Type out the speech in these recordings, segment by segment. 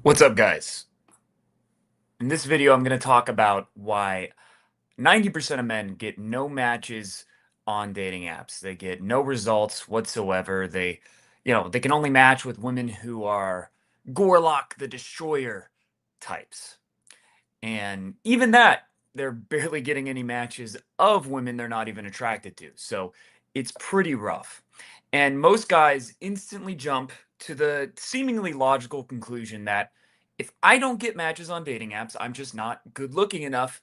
What's up, guys? In this video, I'm going to talk about why 90% of men get no matches on dating apps. They get no results whatsoever. They can only match with women who are Gorlock the Destroyer types. And even that, they're barely getting any matches of women they're not even attracted to. So it's pretty rough. And most guys instantly jump to the seemingly logical conclusion that if I don't get matches on dating apps, I'm just not good looking enough,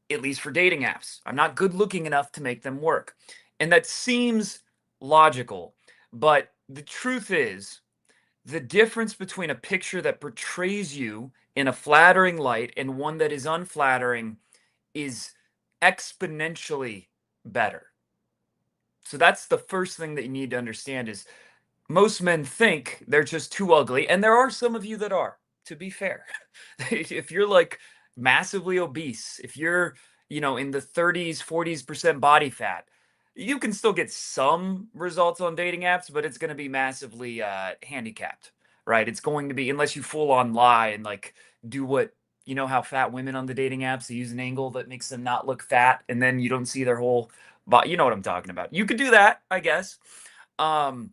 at least for dating apps. I'm not good looking enough to make them work. And that seems logical. But the truth is, the difference between a picture that portrays you in a flattering light and one that is unflattering is exponentially better. So that's the first thing that you need to understand is most men think they're just too ugly, and there are some of you that are, to be fair. If you're like massively obese, if you're, in the 30s, 40% body fat, you can still get some results on dating apps, but it's going to be massively handicapped, right? It's going to be, unless you full on lie and like do what, how fat women on the dating apps, they use an angle that makes them not look fat, and then you don't see their whole body. You know what I'm talking about. You could do that, I guess. Um,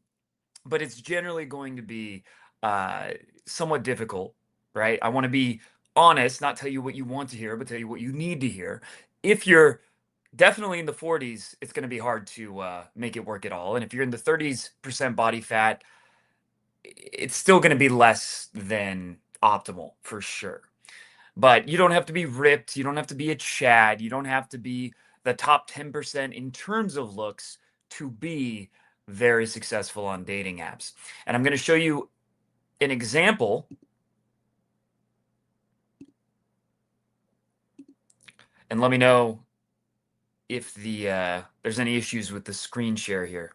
but it's generally going to be uh, somewhat difficult, right? I want to be honest, not tell you what you want to hear, but tell you what you need to hear. If you're definitely in the 40s, it's going to be hard to make it work at all. And if you're in the 30% body fat, it's still going to be less than optimal for sure. But you don't have to be ripped. You don't have to be a Chad. You don't have to be the top 10% in terms of looks to be very successful on dating apps. And I'm going to show you an example and let me know if there's any issues with the screen share here.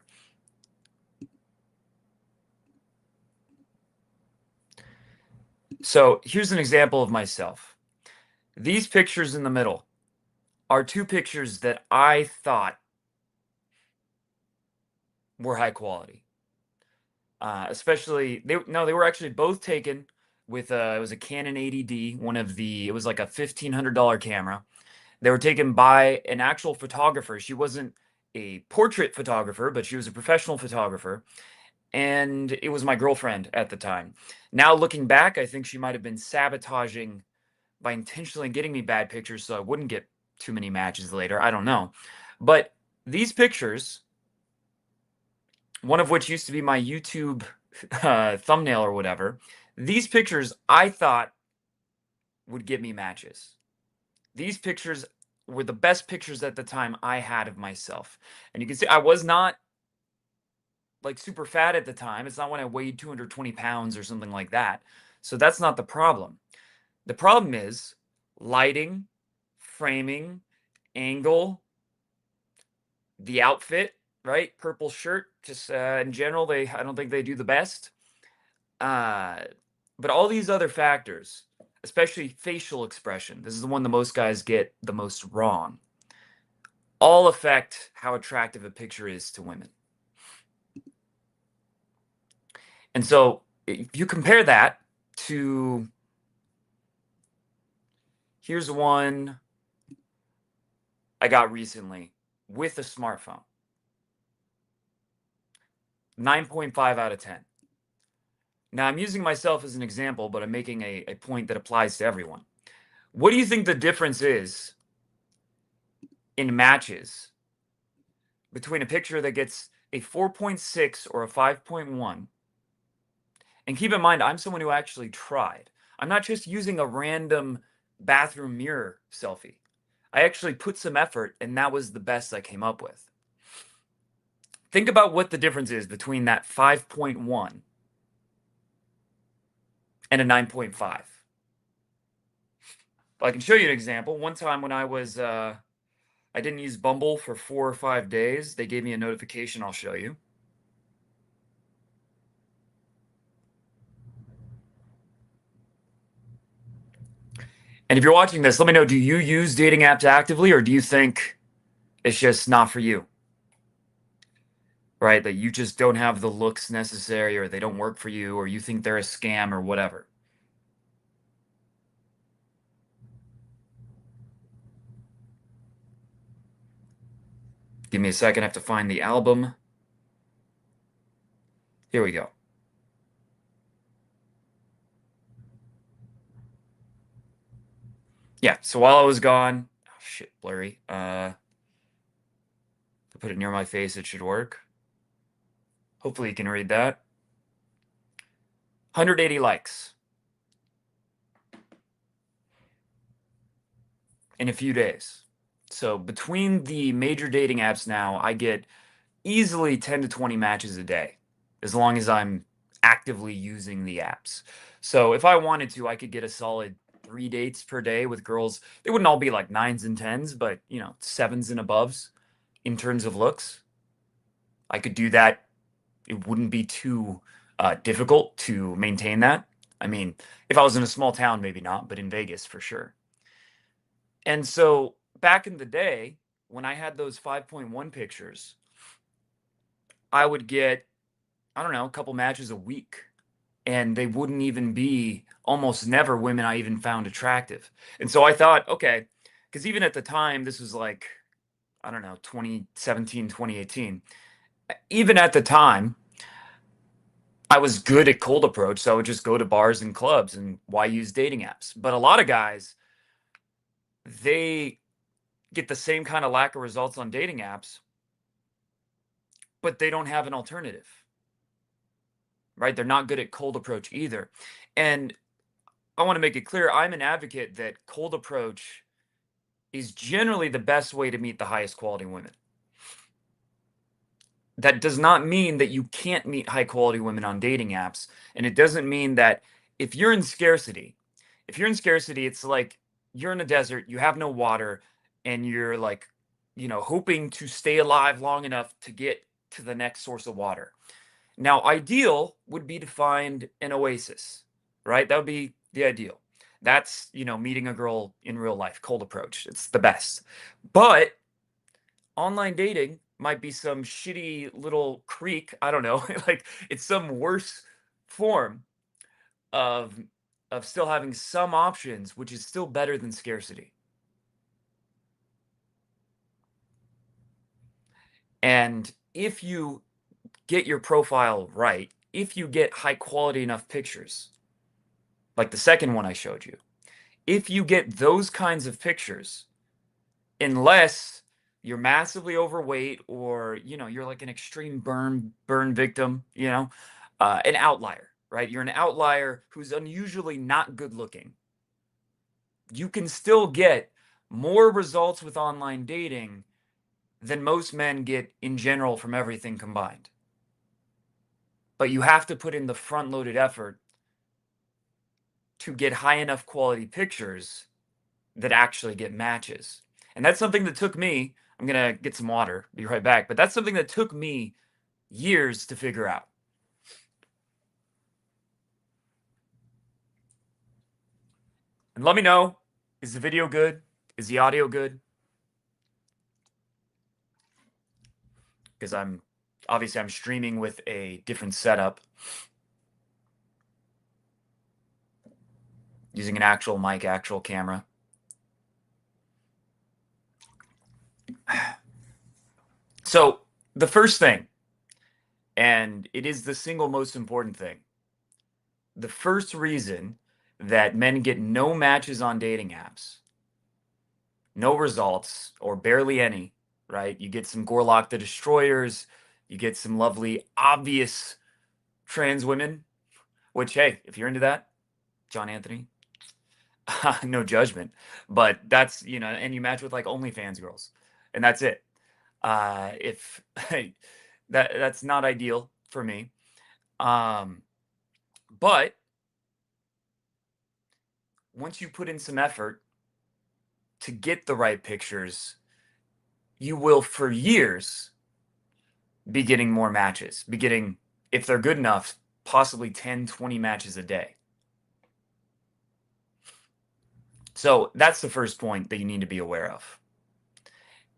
So here's an example of myself. These pictures in the middle are two pictures that I thought were high quality. Especially they were actually both taken with it was a Canon 80D, it was like a $1,500 camera. They were taken by an actual photographer. She wasn't a portrait photographer, but she was a professional photographer, and it was my girlfriend at the time. Now looking back, I think she might have been sabotaging by intentionally getting me bad pictures so I wouldn't get too many matches later. I don't know. But these pictures, one of which used to be my YouTube thumbnail or whatever, these pictures I thought would get me matches. These pictures were the best pictures at the time I had of myself. And you can see I was not like super fat at the time. It's not when I weighed 220 pounds or something like that. So that's not the problem. The problem is lighting, framing, angle, the outfit, right? Purple shirt, just in general, I don't think they do the best. Uh, but all these other factors, especially facial expression, this is the one that most guys get the most wrong, all affect how attractive a picture is to women. And so if you compare that to, here's one I got recently with a smartphone, 9.5 out of 10. Now I'm using myself as an example, but I'm making a point that applies to everyone. What do you think the difference is in matches between a picture that gets a 4.6 or a 5.1? And keep in mind, I'm someone who actually tried. I'm not just using a random bathroom mirror selfie. I actually put some effort, and that was the best I came up with. Think about what the difference is between that 5.1 and a 9.5. I can show you an example. One time when I didn't use Bumble for 4 or 5 days, they gave me a notification. I'll show you. And if you're watching this, let me know, do you use dating apps actively, or do you think it's just not for you? Right? That you just don't have the looks necessary, or they don't work for you, or you think they're a scam or whatever. Give me a second. I have to find the album. Here we go. Yeah, so while I was gone, oh, shit, blurry. If I put it near my face, it should work. Hopefully you can read that. 180 likes in a few days. So between the major dating apps now, I get easily 10 to 20 matches a day, as long as I'm actively using the apps. So if I wanted to, I could get a solid 3 dates per day with girls. They wouldn't all be like nines and tens, but you know, sevens and aboves in terms of looks. I could do that. It wouldn't be too difficult to maintain that. I mean, if I was in a small town, maybe not, but in Vegas for sure. And so back in the day, when I had those 5.1 pictures, I would get, I don't know, a couple matches a week. And they wouldn't even be almost never women I even found attractive. And so I thought, okay, because even at the time, this was like, I don't know, 2017, 2018. Even at the time, I was good at cold approach, so I would just go to bars and clubs, and why use dating apps? But a lot of guys, they get the same kind of lack of results on dating apps, but they don't have an alternative, right? They're not good at cold approach either. And I want to make it clear, I'm an advocate that cold approach is generally the best way to meet the highest quality women. That does not mean that you can't meet high quality women on dating apps. And it doesn't mean that if you're in scarcity, it's like you're in a desert, you have no water, and you're like, hoping to stay alive long enough to get to the next source of water. Now, ideal would be to find an oasis, right? That would be the ideal. That's, meeting a girl in real life, cold approach. It's the best. But online dating might be some shitty little creek. I don't know. Like it's some worse form of still having some options, which is still better than scarcity. And if you get your profile right, if you get high quality enough pictures, like the second one I showed you, if you get those kinds of pictures, unless you're massively overweight or you're like an extreme burn victim, an outlier, right? You're an outlier who's unusually not good looking. You can still get more results with online dating than most men get in general from everything combined. But you have to put in the front loaded effort to get high enough quality pictures that actually get matches. And that's something that took me, I'm going to get some water, be right back, but that's something that took me years to figure out. And let me know, is the video good? Is the audio good? Because I'm streaming with a different setup using an actual mic, actual camera. So the first thing, and it is the single most important thing, the first reason that men get no matches on dating apps, no results, or barely any, right? You get some Gorlock the Destroyers, you get some lovely, obvious trans women, which, hey, if you're into that, John Anthony, no judgment. But that's, and you match with like OnlyFans girls, and that's it. If that's not ideal for me. But once you put in some effort to get the right pictures, you will for years be getting more matches, be getting, if they're good enough, possibly 10, 20 matches a day. So that's the first point that you need to be aware of.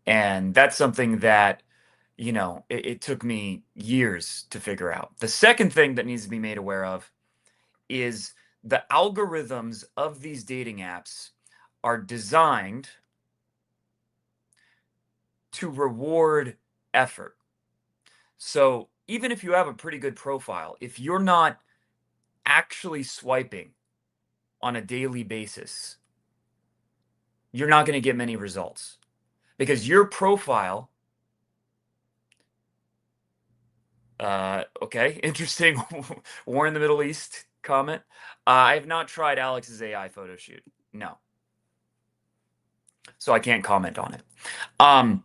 And that's something that, it took me years to figure out. The second thing that needs to be made aware of is the algorithms of these dating apps are designed to reward effort. So even if you have a pretty good profile, if you're not actually swiping on a daily basis, you're not going to get many results because your profile, okay, interesting. War in the Middle East comment. I have not tried Alex's AI photo shoot. No. So I can't comment on it. Um,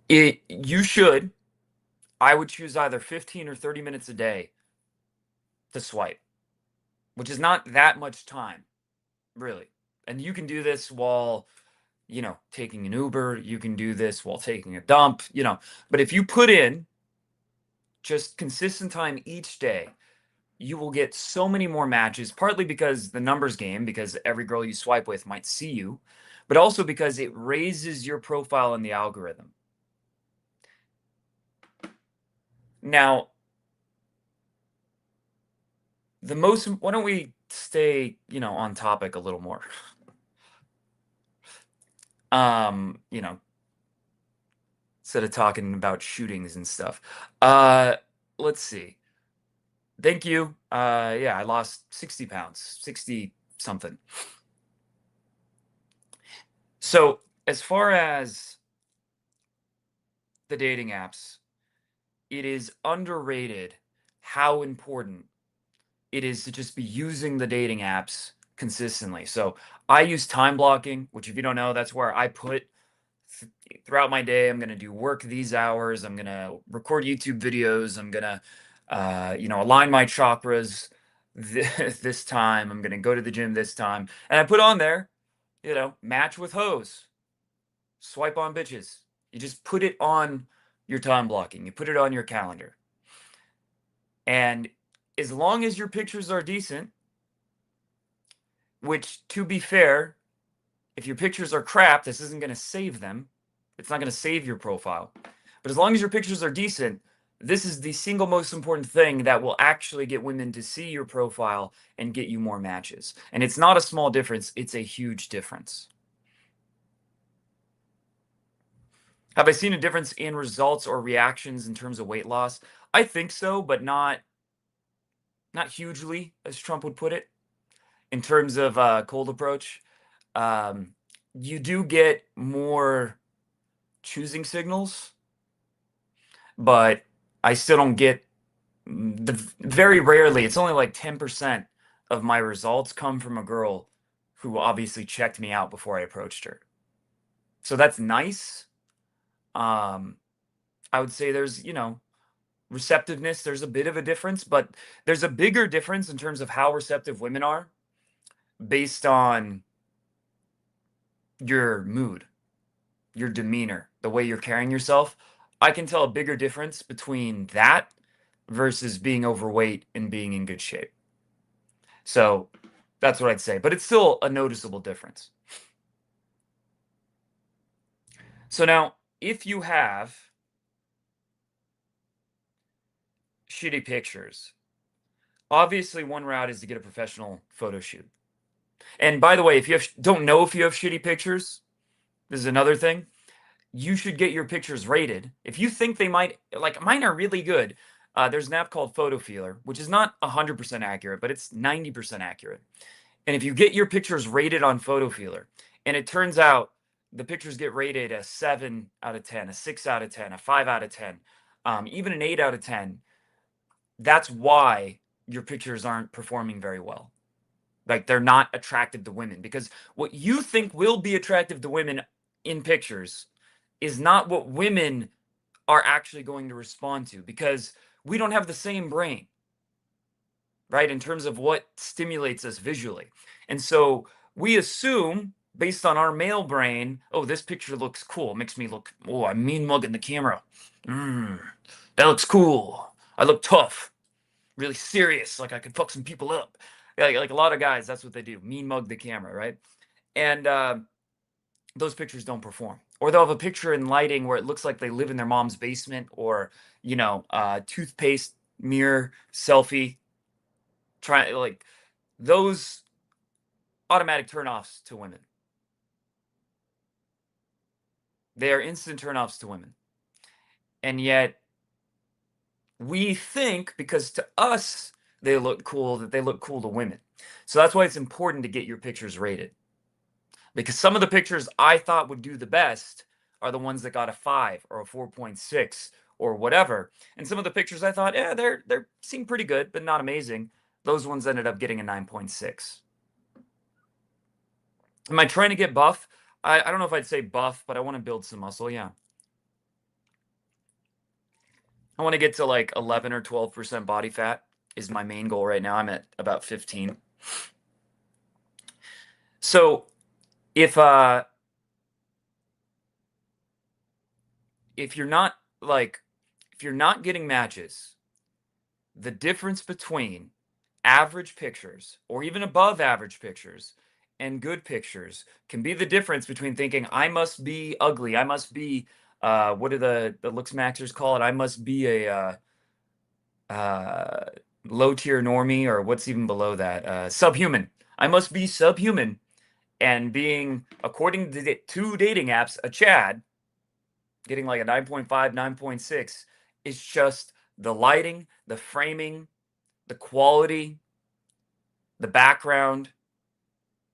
you should, I would choose either 15 or 30 minutes a day to swipe, which is not that much time, really. And you can do this while, taking an Uber, you can do this while taking a dump, but if you put in just consistent time each day, you will get so many more matches, partly because the numbers game, because every girl you swipe with might see you, but also because it raises your profile in the algorithm. Now, why don't we stay, on topic a little more? Um, you know, instead of talking about shootings and stuff. Let's see. Thank you. Yeah, I lost 60 pounds, 60 something. So, as far as the dating apps, it is underrated how important it is to just be using the dating apps consistently. So, I use time blocking, which, if you don't know, that's where I put throughout my day. I'm going to do work these hours. I'm going to record YouTube videos. I'm going to, align my chakras this time. I'm going to go to the gym this time. And I put on there, match with hoes, swipe on bitches. You just put it on your time blocking. You put it on your calendar. And as long as your pictures are decent, which, to be fair, if your pictures are crap, this isn't going to save them. It's not going to save your profile. But as long as your pictures are decent, this is the single most important thing that will actually get women to see your profile and get you more matches. And it's not a small difference, it's a huge difference. Have I seen a difference in results or reactions in terms of weight loss? I think so, but not hugely, as Trump would put it, in terms of cold approach. You do get more choosing signals, but I still don't get very rarely. It's only like 10% of my results come from a girl who obviously checked me out before I approached her. So that's nice. I would say there's, receptiveness, there's a bit of a difference, but there's a bigger difference in terms of how receptive women are based on your mood, your demeanor, the way you're carrying yourself. I can tell a bigger difference between that versus being overweight and being in good shape. So that's what I'd say, but it's still a noticeable difference. So now, if you have shitty pictures, obviously one route is to get a professional photo shoot. And by the way, if you don't know if you have shitty pictures, this is another thing. You should get your pictures rated. If you think they might, like mine are really good, there's an app called PhotoFeeler, which is not 100% accurate, but it's 90% accurate. And if you get your pictures rated on PhotoFeeler, and it turns out the pictures get rated a 7 out of 10, a 6 out of 10, a 5 out of 10, even an 8 out of 10, that's why your pictures aren't performing very well. Like, they're not attractive to women, because what you think will be attractive to women in pictures is not what women are actually going to respond to, because we don't have the same brain, right, in terms of what stimulates us visually. And so we assume, based on our male brain, oh, this picture looks cool. It makes me look, oh, I'm mean mugging the camera. That looks cool. I look tough, really serious, like I could fuck some people up. Like a lot of guys, that's what they do, mean mug the camera, right? And those pictures don't perform. Or they'll have a picture in lighting where it looks like they live in their mom's basement, or, toothpaste mirror selfie. Like, those automatic turnoffs to women. They are instant turnoffs to women. And yet we think because to us they look cool that they look cool to women. So that's why it's important to get your pictures rated. Because some of the pictures I thought would do the best are the ones that got a 5 or a 4.6 or whatever. And some of the pictures I thought, yeah, they're seem pretty good, but not amazing. Those ones ended up getting a 9.6. Am I trying to get buff? I don't know if I'd say buff, but I want to build some muscle. Yeah. I want to get to like 11 or 12% body fat is my main goal right now. I'm at about 15. So if if you're not like if you're not getting matches, the difference between average pictures or even above average pictures and good pictures can be the difference between thinking I must be ugly, I must be what do the looks maxers call it? I must be a uh, low tier normie, or what's even below that? Subhuman. I must be subhuman, and being, according to dating apps, a Chad, getting like a 9.5, 9.6 is just the lighting, the framing, the quality, the background,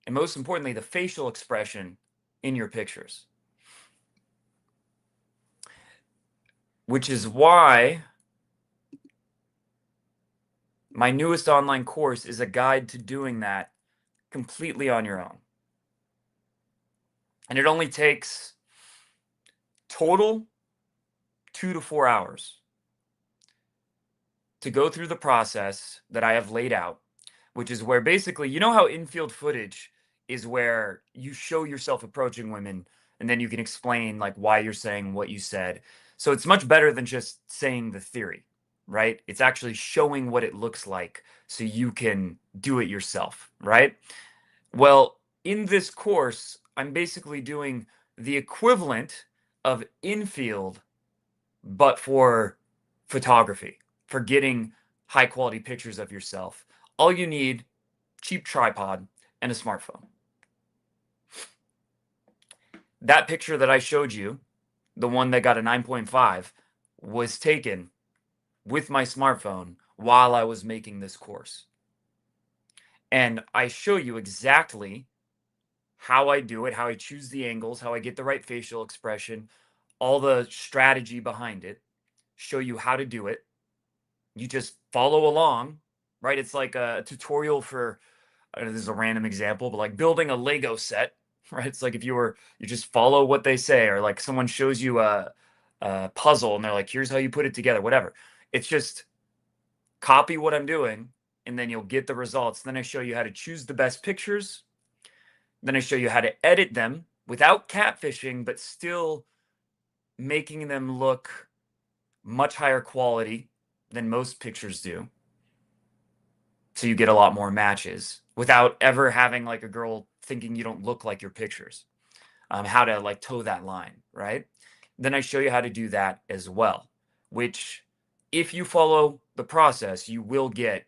and most importantly, the facial expression in your pictures. Which is why my newest online course is a guide to doing that completely on your own. And it only takes total 2 to 4 hours to go through the process that I have laid out, which is where basically, you know how infield footage is where you show yourself approaching women and then you can explain like why you're saying what you said. So it's much better than just saying the theory, right? It's actually showing what it looks like so you can do it yourself, right? Well, in this course, I'm basically doing the equivalent of infield, but for photography, for getting high quality pictures of yourself. All you need, cheap tripod and a smartphone. That picture that I showed you, the one that got a 9.5, was taken with my smartphone while I was making this course. And I show you exactly how I do it, how I choose the angles, how I get the right facial expression, all the strategy behind it, show you how to do it. You just follow along, right? It's like a tutorial for, this is a random example, but like building a Lego set, right? It's like if you just follow what they say, or like someone shows you a puzzle and they're like, here's how you put it together, whatever. It's just copy what I'm doing and then you'll get the results. Then I show you how to choose the best pictures. Then I show you how to edit them without catfishing, but still making them look much higher quality than most pictures do. So you get a lot more matches without ever having like a girl thinking you don't look like your pictures. How to like toe that line, right? Then I show you how to do that as well, which if you follow the process, you will get,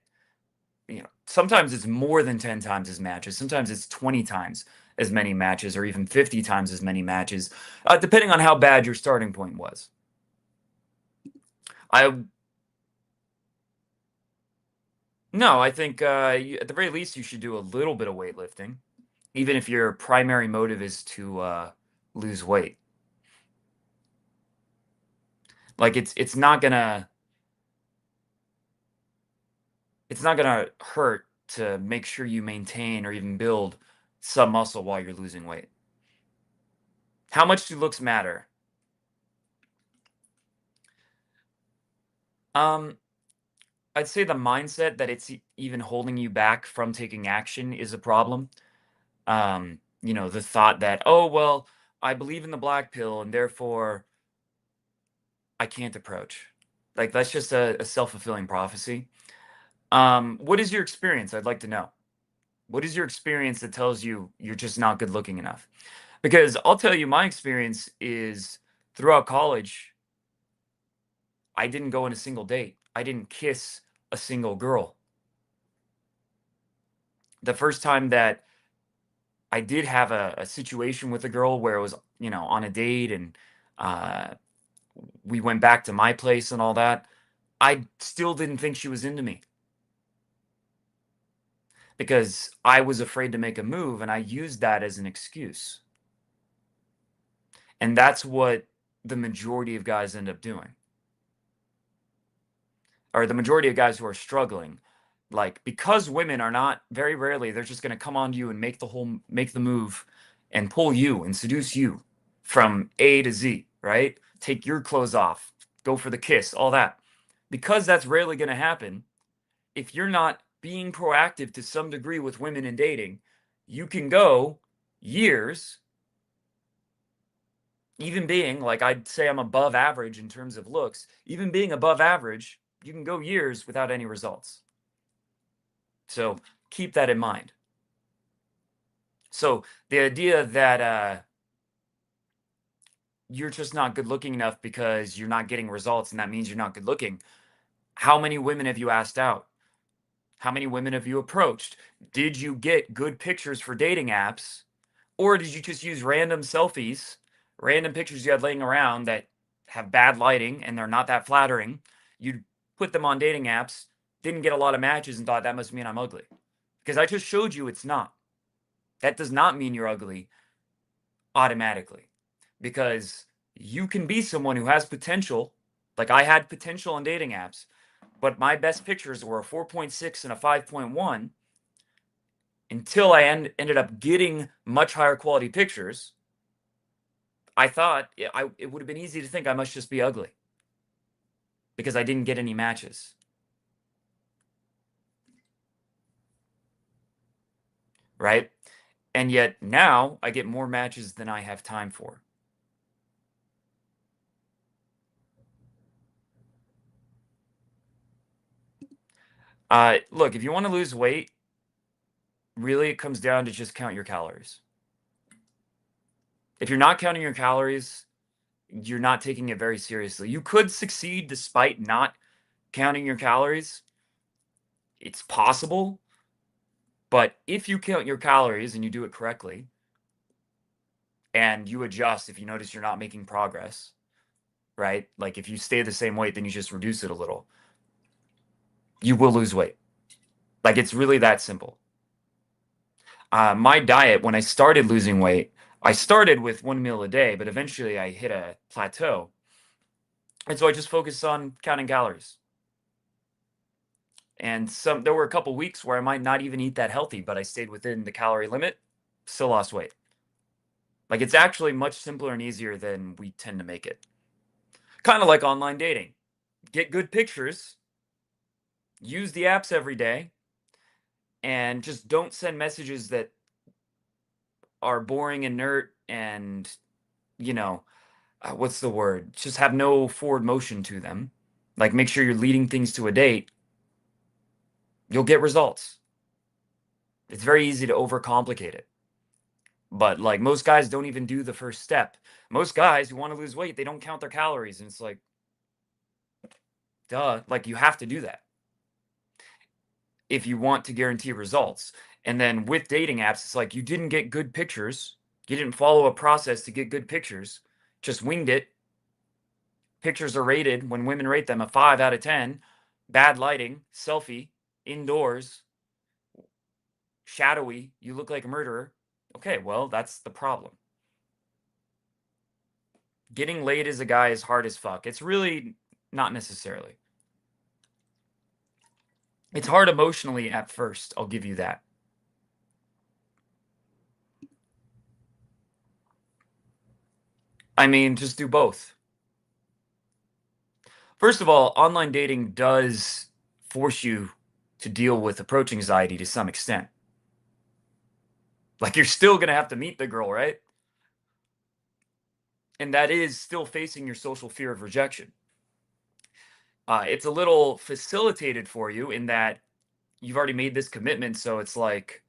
sometimes it's more than 10 times as matches. Sometimes it's 20 times as many matches or even 50 times as many matches, depending on how bad your starting point was. No, I think at the very least you should do a little bit of weightlifting, even if your primary motive is to lose weight. Like it's not gonna hurt to make sure you maintain or even build some muscle while you're losing weight. How much do looks matter? Um, I'd say the mindset that it's even holding you back from taking action is a problem. The thought that, oh well, I believe in the black pill and therefore I can't approach. Like that's just a self-fulfilling prophecy. What is your experience? I'd like to know. What is your experience that tells you you're just not good looking enough? Because I'll tell you, my experience is throughout college, I didn't go on a single date. I didn't kiss a single girl. The first time that I did have a situation with a girl where it was, you know, on a date and uh, we went back to my place and all that. I still didn't think she was into me because I was afraid to make a move and I used that as an excuse. And that's what the majority of guys end up doing, or the majority of guys who are struggling. Like, because women are not, very rarely, they're just going to come on to you and make the move and pull you and seduce you from A to Z, right? Take your clothes off, go for the kiss, all that. Because that's rarely going to happen, if you're not being proactive to some degree with women in dating, you can go years, even being like, I'd say I'm above average in terms of looks, even being above average, you can go years without any results. So keep that in mind. So the idea that you're just not good looking enough because you're not getting results and that means you're not good looking. How many women have you asked out? How many women have you approached? Did you get good pictures for dating apps? Or did you just use random selfies, random pictures you had laying around that have bad lighting and they're not that flattering? You put them on dating apps, didn't get a lot of matches, and thought that must mean I'm ugly. Because I just showed you it's not. That does not mean you're ugly automatically. Because you can be someone who has potential. Like, I had potential on dating apps, but my best pictures were a 4.6 and a 5.1 until I ended up getting much higher quality pictures. I thought it would have been easy to think I must just be ugly because I didn't get any matches, right? And yet now I get more matches than I have time for. Look, if you want to lose weight, really it comes down to just count your calories. If you're not counting your calories, you're not taking it very seriously. You could succeed despite not counting your calories. It's possible, but if you count your calories and you do it correctly and you adjust if you notice you're not making progress, right? Like, if you stay the same weight, then you just reduce it a little. You will lose weight. Like, it's really that simple. My diet, when I started losing weight, I started with one meal a day, but eventually I hit a plateau. And so I just focused on counting calories. And there were a couple weeks where I might not even eat that healthy, but I stayed within the calorie limit, still lost weight. Like, it's actually much simpler and easier than we tend to make it. Kind of like online dating. Get good pictures, use the apps every day, and just don't send messages that are boring, inert, and, you know, what's the word? Just have no forward motion to them. Like, make sure you're leading things to a date. You'll get results. It's very easy to overcomplicate it. But, like, most guys don't even do the first step. Most guys who want to lose weight, they don't count their calories. And it's like, duh, like, you have to do that if you want to guarantee results. And then with dating apps, it's like, you didn't get good pictures. You didn't follow a process to get good pictures. Just winged it. Pictures are rated, when women rate them, a 5 out of 10. Bad lighting, selfie, indoors, shadowy, you look like a murderer. Okay, well, that's the problem. Getting laid as a guy is hard as fuck. It's really not necessarily. It's hard emotionally at first, I'll give you that. I mean, just do both. First of all, online dating does force you to deal with approach anxiety to some extent. Like, you're still gonna have to meet the girl, right? And that is still facing your social fear of rejection. It's a little facilitated for you in that you've already made this commitment, so it's like,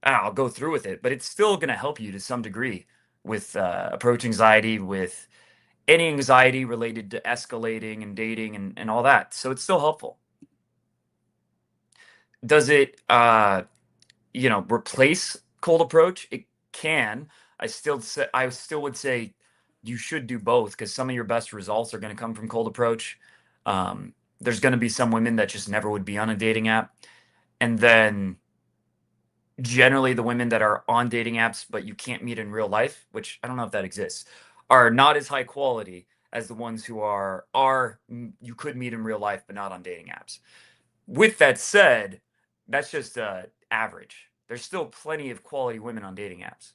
I'll go through with it. But it's still gonna help you to some degree with approach anxiety, with any anxiety related to escalating and dating and all that. So it's still helpful. Does it, replace cold approach? It can, I still would say you should do both because some of your best results are going to come from cold approach. There's going to be some women that just never would be on a dating app, and then generally the women that are on dating apps but you can't meet in real life, which I don't know if that exists, are not as high quality as the ones who are you could meet in real life but not on dating apps. With that said, that's just average. There's still plenty of quality women on dating apps.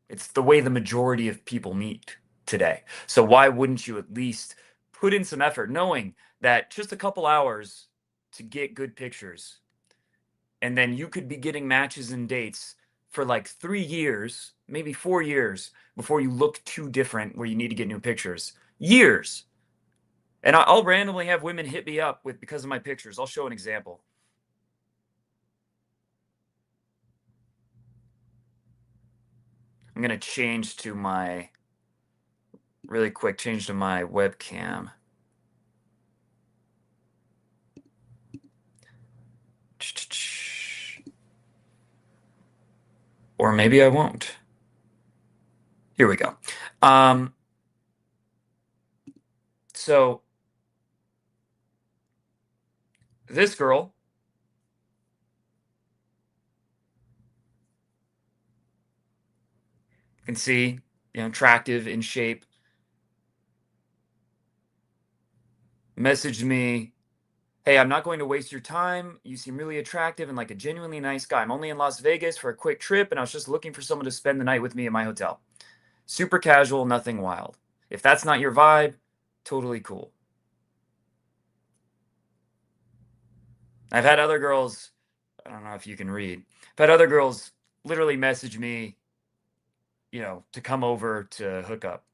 It's the way the majority of people meet today. So why wouldn't you at least put in some effort knowing that just a couple hours to get good pictures, and then you could be getting matches and dates for like 3 years, maybe 4 years before you look too different where you need to get new pictures. Years. And I'll randomly have women hit me up with because of my pictures. I'll show an example. I'm going to change to my really quick change to my webcam. Or maybe I won't. Here we go. So this girl, you can see, attractive, in shape, messaged me, "Hey, I'm not going to waste your time. You seem really attractive and like a genuinely nice guy. I'm only in Las Vegas for a quick trip, and I was just looking for someone to spend the night with me at my hotel. Super casual, nothing wild. If that's not your vibe, totally cool." I've had other girls, I don't know if you can read, I've had other girls literally message me, to come over to hook up.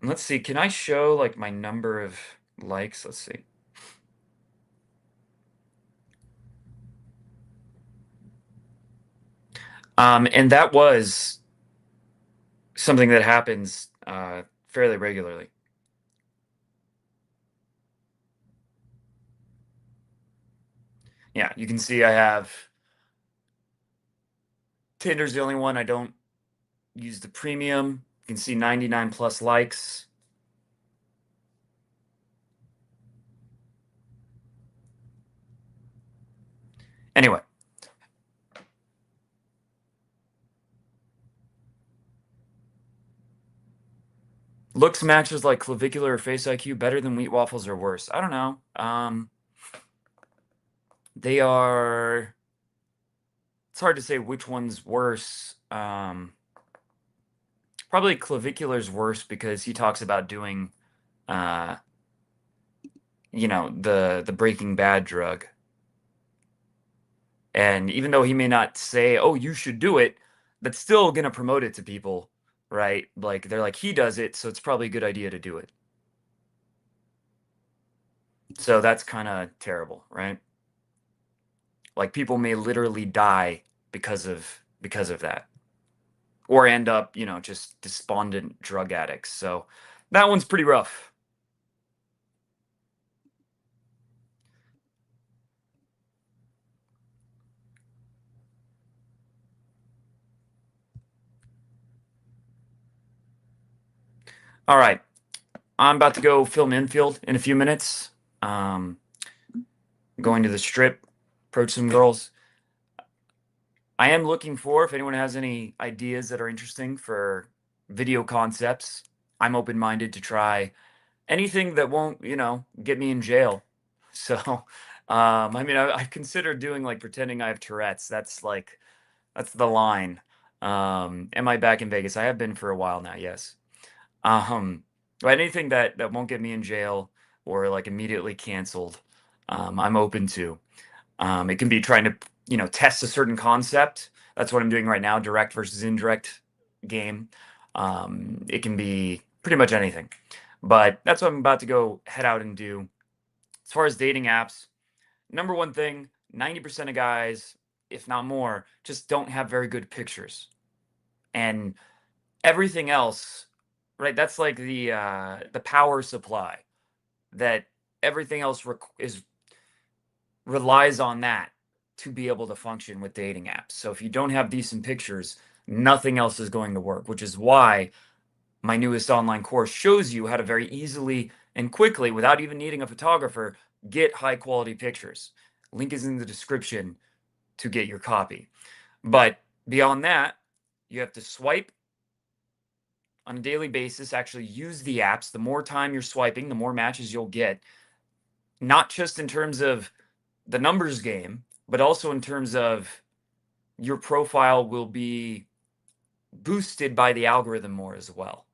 And let's see, can I show like my number of likes? Let's see. And that was something that happens fairly regularly. Yeah, you can see I have Tinder's the only one I don't use the premium. You can see 99 plus likes. Anyway, looks matches like clavicular or face IQ better than wheat waffles or worse. I don't know. They are. It's hard to say which one's worse. Probably clavicular's worse because he talks about doing, uh, the Breaking Bad drug. And even though he may not say, "Oh, you should do it," that's still gonna promote it to people, right? Like they're like, he does it, so it's probably a good idea to do it. So that's kind of terrible, right? Like people may literally die because of that, or end up, just despondent drug addicts. So that one's pretty rough. All right, I'm about to go film infield in a few minutes. Going to the strip, approach some girls. I am looking for, if anyone has any ideas that are interesting for video concepts, I'm open minded to try anything that won't, get me in jail. So, I mean, I've considered doing like pretending I have Tourette's. That's the line. Am I back in Vegas? I have been for a while now, yes. Um, but anything that won't get me in jail or like immediately canceled, I'm open to. It can be trying to, test a certain concept. That's what I'm doing right now, direct versus indirect game. It can be pretty much anything. But that's what I'm about to go head out and do. As far as dating apps, number one thing, 90% of guys, if not more, just don't have very good pictures. And everything else, right? That's like the power supply that everything else relies on that to be able to function with dating apps. So if you don't have decent pictures, nothing else is going to work, which is why my newest online course shows you how to very easily and quickly, without even needing a photographer, get high quality pictures. Link is in the description to get your copy. But beyond that, you have to swipe on a daily basis, actually use the apps. The more time you're swiping, the more matches you'll get, not just in terms of the numbers game, but also in terms of your profile will be boosted by the algorithm more as well.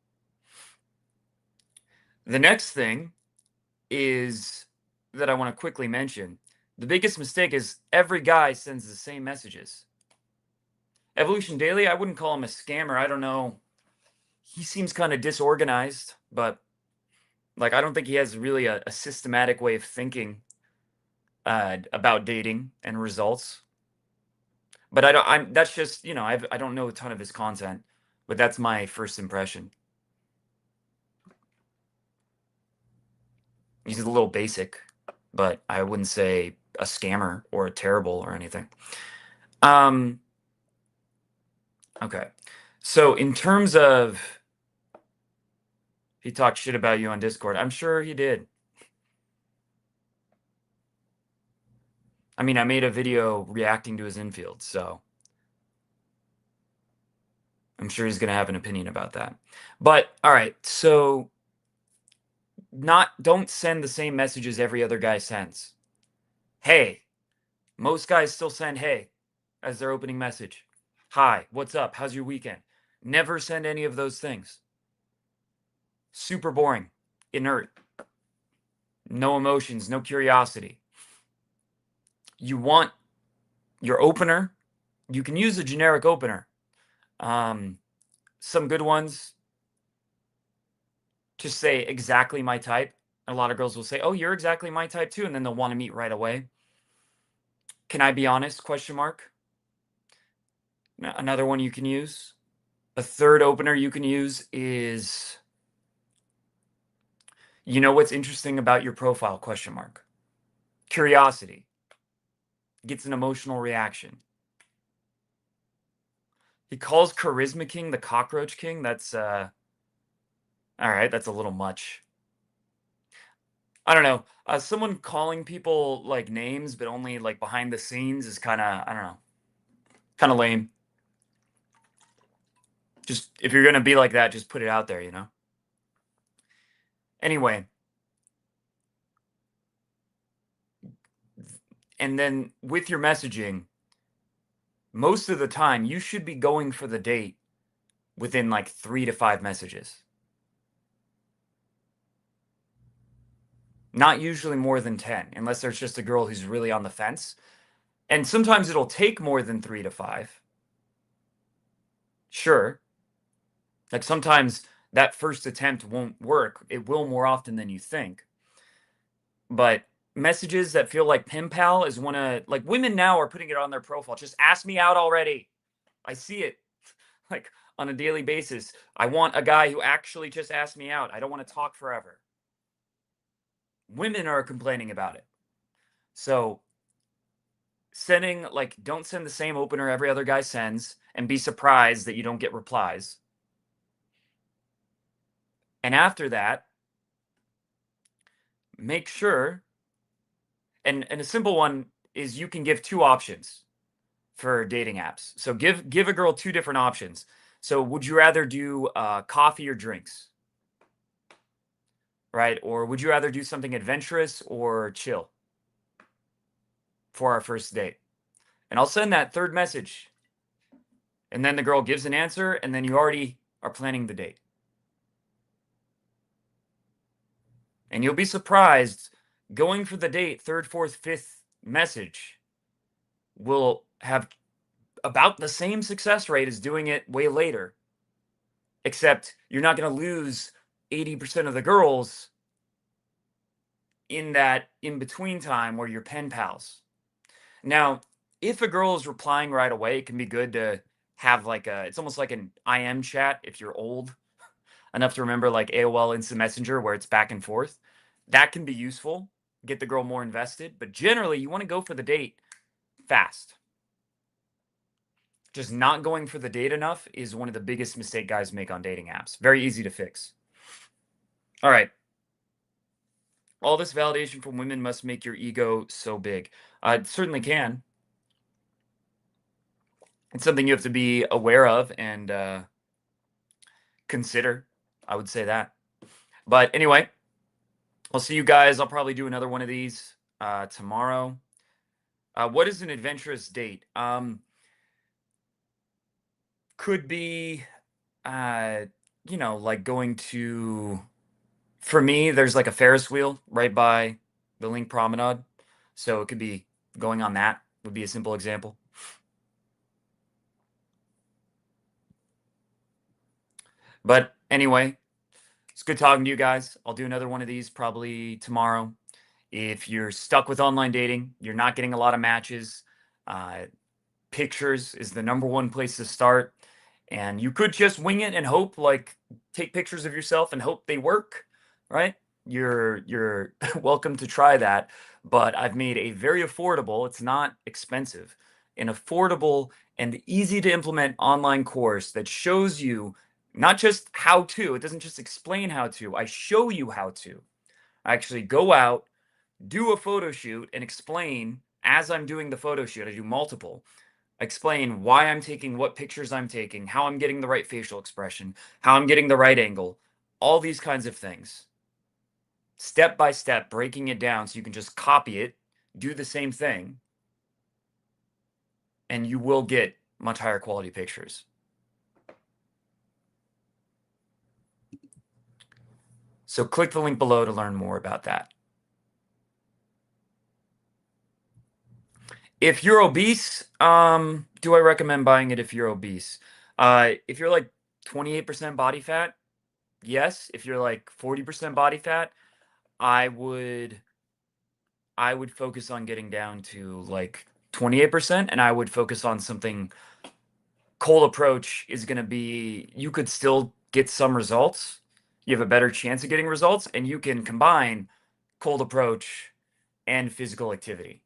The next thing is that I want to quickly mention. The biggest mistake is every guy sends the same messages. Evolution Daily, I wouldn't call him a scammer. I don't know. He seems kind of disorganized, but like I don't think he has really a systematic way of thinking about dating and results. But I don't. I'm. That's just I don't know a ton of his content, but that's my first impression. He's a little basic, but I wouldn't say a scammer or a terrible or anything. Okay. So in terms of he talked shit about you on Discord, I'm sure he did. I mean, I made a video reacting to his infield, so I'm sure he's going to have an opinion about that. But all right, so don't send the same messages every other guy sends. Hey, most guys still send hey as their opening message. Hi, what's up? How's your weekend? Never send any of those things. Super boring, inert, no emotions, no curiosity. You want your opener. You can use a generic opener. Some good ones just say exactly my type. A lot of girls will say, "Oh, you're exactly my type too," and then they'll want to meet right away. Can I be honest? Question mark. Another one you can use. A third opener you can use is, you know what's interesting about your profile? Question mark. Curiosity. Gets an emotional reaction. He calls Charisma King the Cockroach King. That's all right. That's a little much. I don't know. Someone calling people like names, but only like behind the scenes is kind of, I don't know, kind of lame. Just if you're gonna be like that, just put it out there, you know. Anyway, and then with your messaging, most of the time you should be going for the date within like 3 to 5 messages. Not usually more than 10, unless there's just a girl who's really on the fence. And sometimes it'll take more than 3 to 5. Sure. Like sometimes that first attempt won't work. It will more often than you think. But messages that feel like pen pal is one of like women now are putting it on their profile. Just ask me out already. I see it like on a daily basis. I want a guy who actually just asks me out. I don't want to talk forever. Women are complaining about it. So sending like don't send the same opener every other guy sends and be surprised that you don't get replies. And after that, make sure and a simple one is you can give 2 options for dating apps. So give a girl 2 different options. So would you rather do coffee or drinks? Right? Or would you rather do something adventurous or chill for our first date? And I'll send that third message. And then the girl gives an answer, and then you already are planning the date. And you'll be surprised going for the date, third, fourth, fifth message will have about the same success rate as doing it way later. Except you're not going to lose 80% of the girls in that in between time where you're pen pals. Now, if a girl is replying right away, it can be good to have like it's almost like an IM chat if you're old enough to remember like AOL Instant Messenger where it's back and forth. That can be useful. get the girl more invested. But generally, you want to go for the date fast. Just not going for the date enough is one of the biggest mistake guys make on dating apps. Very easy to fix. All right. All this validation from women must make your ego so big. It certainly can. It's something you have to be aware of and consider. I would say that. But anyway, I'll see you guys. I'll probably do another one of these tomorrow. What is an adventurous date? Could be, like going to. For me, there's like a Ferris wheel right by the Link Promenade, so it could be going on that. Would be a simple example. But anyway, it's good talking to you guys. I'll do another one of these probably tomorrow. If you're stuck with online dating, you're not getting a lot of matches, pictures is the number one place to start. And you could just wing it and hope, like take pictures of yourself and hope they work, right? You're welcome to try that. But I've made a very affordable, it's not expensive, an affordable and easy to implement online course that shows you not just how to, it doesn't just explain how to, I show you how to. I actually go out, do a photo shoot, and explain as I'm doing the photo shoot. I do multiple. Explain why I'm taking what pictures I'm taking, how I'm getting the right facial expression, how I'm getting the right angle, all these kinds of things. Step by step, breaking it down so you can just copy it, do the same thing, and you will get much higher quality pictures. So click the link below to learn more about that. If you're obese, do I recommend buying it if you're obese? If you're like 28% body fat, yes. If you're like 40% body fat, I would focus on getting down to like 28%, and I would focus on something. Cold approach is going to be, you could still get some results. You have a better chance of getting results, and you can combine cold approach and physical activity.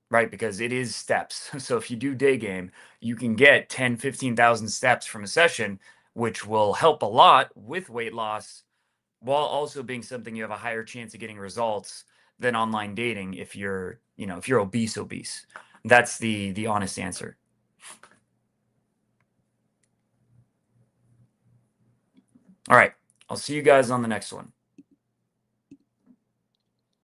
Right, because it is steps. So if you do day game, you can get 10, 15,000 steps from a session, which will help a lot with weight loss, while also being something you have a higher chance of getting results than online dating if you're, if you're obese. That's the honest answer. All right, I'll see you guys on the next one.